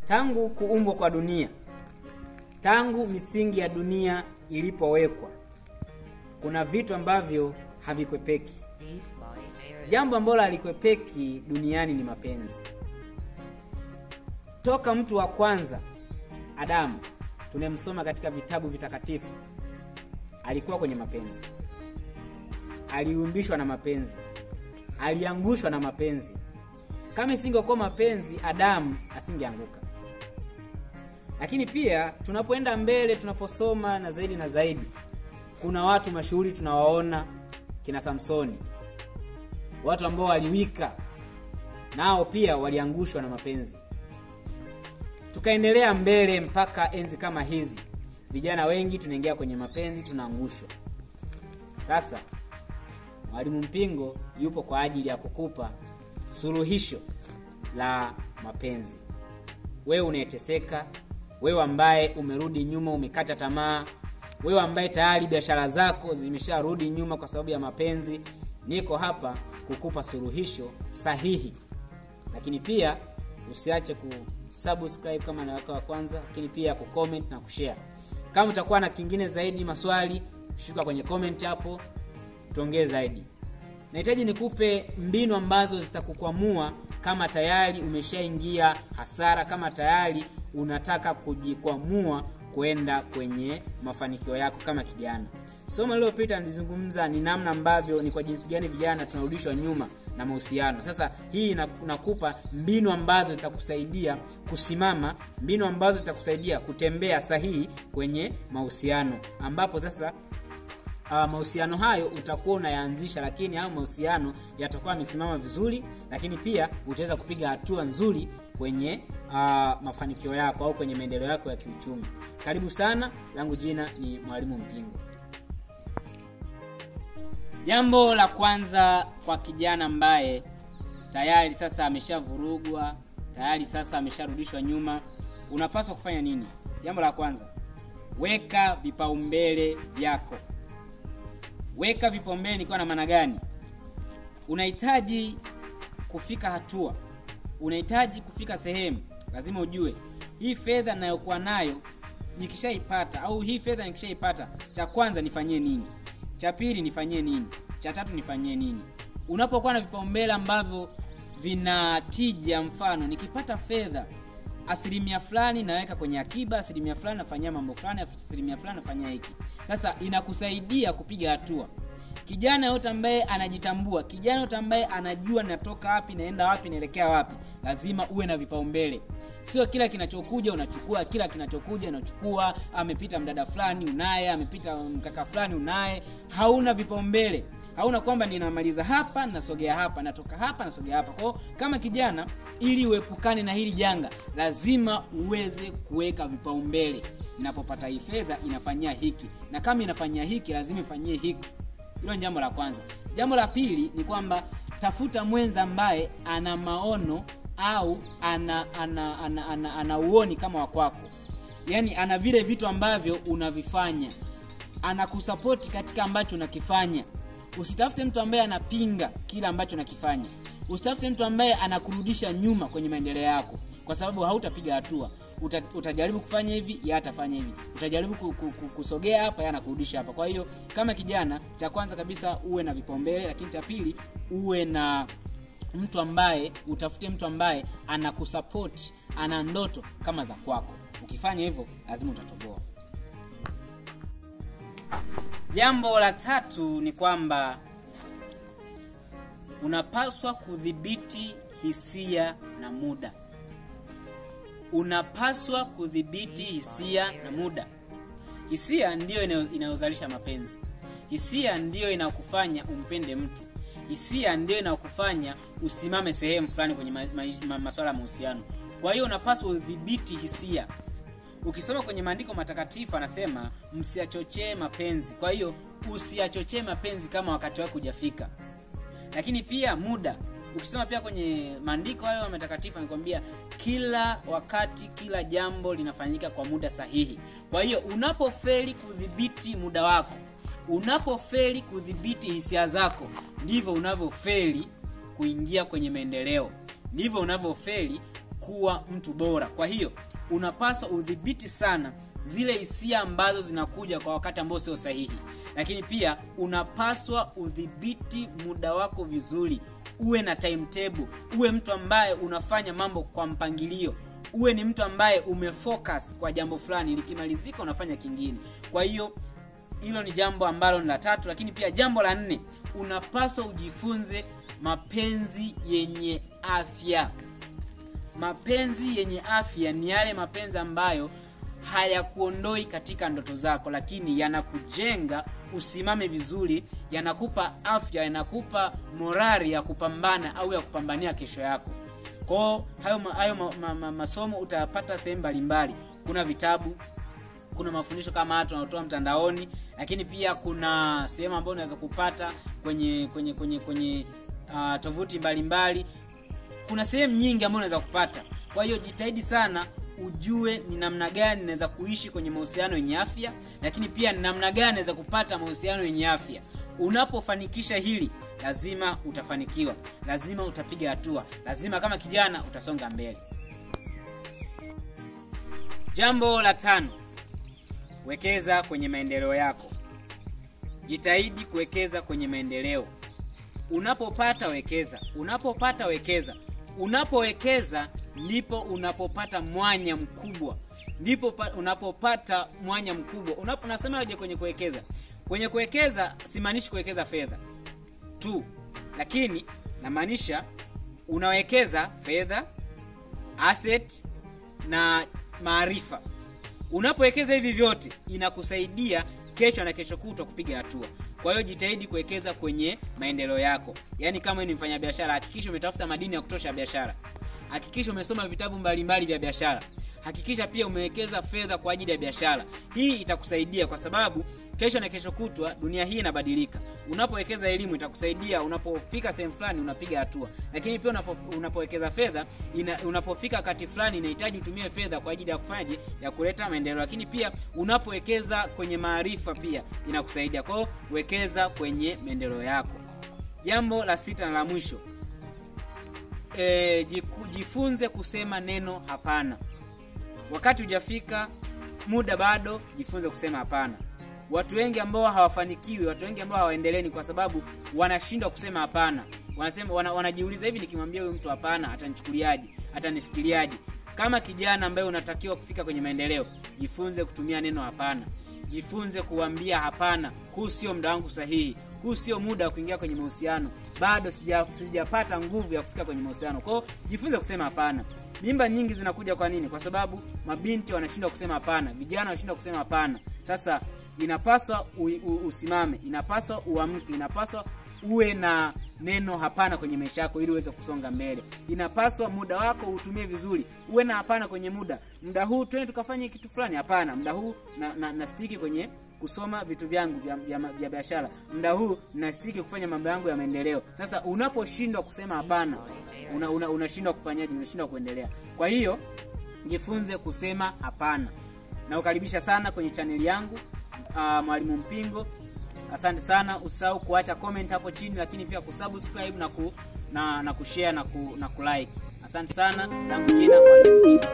Tangu kuumbwa kwa dunia, tangu misingi ya dunia ilipowekwa, kuna vitu ambavyo havikwepeki. Jambo ambalo halikwepeki duniani ni mapenzi. Toka mtu wa kwanza Adamu, tunemsoma katika vitabu vitakatifu, alikuwa kwenye mapenzi. Aliumbishwa na mapenzi, aliangushwa na mapenzi. Kama isingekuwa mapenzi, Adamu asingeanguka. Lakini pia tunapoenda mbele, tunaposoma na zaidi, kuna watu mashuhuri tunawaona, kina Samsoni, watu ambao waliwika, nao pia waliangushwa na mapenzi. Tukaendelea mbele mpaka enzi kama hizi, vijana wengi tunaingia kwenye mapenzi, tunaangushwa. Sasa Mwalimu Mpingo yupo kwa ajili ya kukupa suluhisho la mapenzi. Wewe unayeteseka, wewe ambaye umerudi nyuma, umekata tamaa, wewe ambaye tayari biashara zako zimesharudi nyuma kwa sababu ya mapenzi, niko hapa kukupa suluhisho sahihi. Lakini pia usiache kusubscribe kama ni wako wa kwanza, lakini pia kucomment na kushare. Kama utakuwa na kingine zaidi, maswali, shuka kwenye comment hapo tuongee zaidi. Nahitaji nikupe mbinu ambazo zitakukwamua kama tayari umeshaingia hasara, kama tayari unataka kujikwamua kwenda kwenye mafanikio yako kama kijana. Somo lililopita nilizungumza ni namna ambavyo, ni kwa jinsi gani vijana tunarudishwa nyuma na mahusiano. Sasa hii nakupa mbinu ambazo zitakusaidia kusimama, mbinu ambazo zitakusaidia kutembea sahihi kwenye mahusiano, ambapo sasa mahusiano hayo utakuwa unayaanzisha, lakini hao mahusiano yatakuwa yamesimama vizuri, lakini pia utaweza kupiga hatua nzuri kwenye mafanikio yako au kwenye maendeleo yako ya kiuchumi. Karibu sana, langu jina ni Mwalimu Mpingo. Jambo la kwanza kwa kijana ambaye tayari sasa ameshavurugwa, tayari sasa amesharudishwa nyuma, unapaswa kufanya nini? Jambo la kwanza, weka vipaumbele vyako. Weka vipaumbele ni kwa maana gani? Unahitaji kufika hatua, unahitaji kufika sehemu, lazima ujue hii fedha ninayokuwa nayo nikishaipata, au hii fedha nikishaipata, cha kwanza nifanyie nini? Cha pili nifanyie nini? Cha tatu nifanyie nini? Unapokuwa na vipaumbele ambavyo vinatija, mfano nikipata fedha, asilimia fulani naweka kwenye akiba, asilimia fulani nafanyia mambo fulani, asilimia fulani nafanyia hiki. Sasa inakusaidia kupiga hatua. Kijana yote ambaye anajitambua, kijana yote ambaye anajua natoka wapi, naenda wapi, naelekea wapi, lazima uwe na vipaumbele. Sio kila kinachokuja unachukua, kila kinachokuja unachukua. Amepita mdada fulani unaye, amepita mkaka fulani unaye. Hauna vipaumbele. Hauna kwamba ninamaliza hapa, nasogea hapa, natoka hapa, nasogea hapa. Kwa kama kijana, ili uepukane na hili janga, lazima uweze kuweka vipaumbele. Ninapopata hii fedha inafanyia hiki, na kama inafanyia hiki lazima ifanyie hiki. Hilo ni jambo la kwanza. Jambo la pili ni kwamba tafuta mwenza ambaye ana maono au ana uoni kama wa kwako. Yaani ana vile vitu ambavyo unavifanya, anakusupport katika ambacho unakifanya. Usitafute mtu ambaye anapinga kila ambacho unakifanya. Usitafute mtu ambaye anakurudisha nyuma kwenye maendeleo yako, kwa sababu hautapiga hatua. Utajaribu kufanya hivi, yeye atafanya hivi. Utajaribu kusogea hapa, yeye anakurudisha hapa. Kwa hiyo kama kijana, cha kwanza kabisa uwe na vipaumbele, lakini cha pili uwe na mtu ambaye, utafute mtu ambaye anakusupport, ana ndoto kama za kwako. Ukifanya hivyo lazima utatoboa. Jambo la tatu ni kwamba unapaswa kudhibiti hisia na muda. Unapaswa kudhibiti hisia na muda. Hisia ndio inayozalisha mapenzi. Hisia ndio inakufanya umpende mtu. Hisia ndio inakufanya usimame sehemu fulani kwenye masuala ya mahusiano. Kwa hiyo unapaswa udhibiti hisia. Ukisoma kwenye maandiko matakatifu anasema msiachochee mapenzi. Kwa hiyo usiachochee mapenzi kama wakati wako hujafika. Lakini pia muda. Ukisoma pia kwenye maandiko hayo matakatifu anakuambia kila wakati, kila jambo linafanyika kwa muda sahihi. Kwa hiyo unapofeli kudhibiti muda wako, unapofeli kudhibiti hisia zako, ndivyo unavyofeli kuingia kwenye maendeleo. Ndivyo unavyofeli kuwa mtu bora. Kwa hiyo unapaswa udhibiti sana zile hisia ambazo zinakuja kwa wakati ambao sio sahihi. Lakini pia unapaswa udhibiti muda wako vizuri. Uwe na timetable, uwe mtu ambaye unafanya mambo kwa mpangilio. Uwe ni mtu ambaye umefocus kwa jambo fulani, likimalizika unafanya kingine. Kwa hiyo hilo ni jambo ambalo ni la 3. Lakini pia jambo la 4, unapaswa ujifunze mapenzi yenye afya. Mapenzi yenye afya ni yale mapenzi ambayo hayakuondoi katika ndoto zako, lakini yanakujenga usimame vizuri, yanakupa afya, yanakupa morali ya kupambana au ya kupambania kesho yako. Kwa hayo masomo utayapata sehemu mbalimbali. Kuna vitabu, kuna mafundisho kama haya tunatoa mtandaoni, lakini pia kuna sehemu ambayo unaweza kupata kwenye tovuti mbalimbali. Kuna sehemu nyingi ambazo unaweza kupata. Kwa hiyo jitahidi sana ujue ni namna gani unaweza kuishi kwenye mahusiano yenye afya, lakini pia ni namna gani unaweza kupata mahusiano yenye afya. Unapofanikisha hili, lazima utafanikiwa, lazima utapiga hatua, lazima kama kijana utasonga mbele. Jambo la 5, wekeza kwenye maendeleo yako. Jitahidi kuwekeza kwenye maendeleo. Unapopata wekeza, unapowekeza ndipo unapopata mwanya mkubwa. Unapopata mwanya mkubwa. Unasema aje kwenye kuwekeza? Kwenye kuwekeza simaanishi kuwekeza fedha tu, lakini namaanisha unawekeza fedha, asset na maarifa. Unapowekeza hivi vyote inakusaidia kesho na kesho kutwa kupiga hatua. Kwa hiyo jitahidi kuwekeza kwenye maendeleo yako. Yaani kama ni mfanyabiashara, hakikisha umetafuta madini ya kutosha ya biashara. Hakikisha umesoma vitabu mbalimbali vya biashara. Hakikisha pia umewekeza fedha kwa ajili ya biashara. Hii itakusaidia kwa sababu kesho na kesho kutwa dunia hii inabadilika. Unapowekeza elimu itakusaidia unapofika sehemu fulani unapiga hatua. Lakini pia unapowekeza fedha, unapofika wakati fulani inahitaji utumie fedha kwa ajili ya kufanyaje, ya kuleta maendeleo. Lakini pia unapowekeza kwenye maarifa pia inakusaidia. Kwa hiyo wekeza kwenye maendeleo yako. Jambo la 6 na la mwisho, jifunze kusema neno hapana. Wakati hujafika, muda bado, jifunze kusema hapana. Watu wengi ambao hawafanikiwi, watu wengi ambao hawaendeleni kwa sababu wanashindwa kusema hapana. Wanasema wanajiuliza, hivi nikimwambia huyu mtu hapana atanichukuliaje? Atanifikiriaje? Kama kijana ambaye unatakiwa kufika kwenye maendeleo, jifunze kutumia neno hapana. Jifunze kuambia hapana. Huu sio muda wangu sahihi. Huu sio muda wa kuingia kwenye mahusiano. Bado sijapata nguvu ya kufika kwenye mahusiano. Kwa hiyo jifunze kusema hapana. Mimba nyingi zinakuja kwa nini? Kwa sababu mabinti wanashindwa kusema hapana, vijana wanashindwa kusema hapana. Sasa inapaswa usimame, inapaswa uamke, inapaswa uwe na neno hapana kwenye maisha yako ili uweze kusonga mbele. Inapaswa muda wako utumie vizuri. Uwe na hapana kwenye muda. Muda huu twende tukafanye kitu fulani, hapana. Muda huu na stiki kwenye kusoma vitu vyangu vya biashara. Muda huu na stiki kufanya mambo yangu ya maendeleo. Sasa unaposhindwa kusema hapana, unashindwa kufanyaje? Unashindwa kuendelea. Kwa hiyo jifunze kusema hapana. Na ukaribisha sana kwenye channel yangu Mwalimu Mpingo. Asante sana. Usisahau kuacha comment hapo chini, lakini pia kusubscribe na kushare na kulike. Asante sana. Langu jina Mwalimu Mpingo.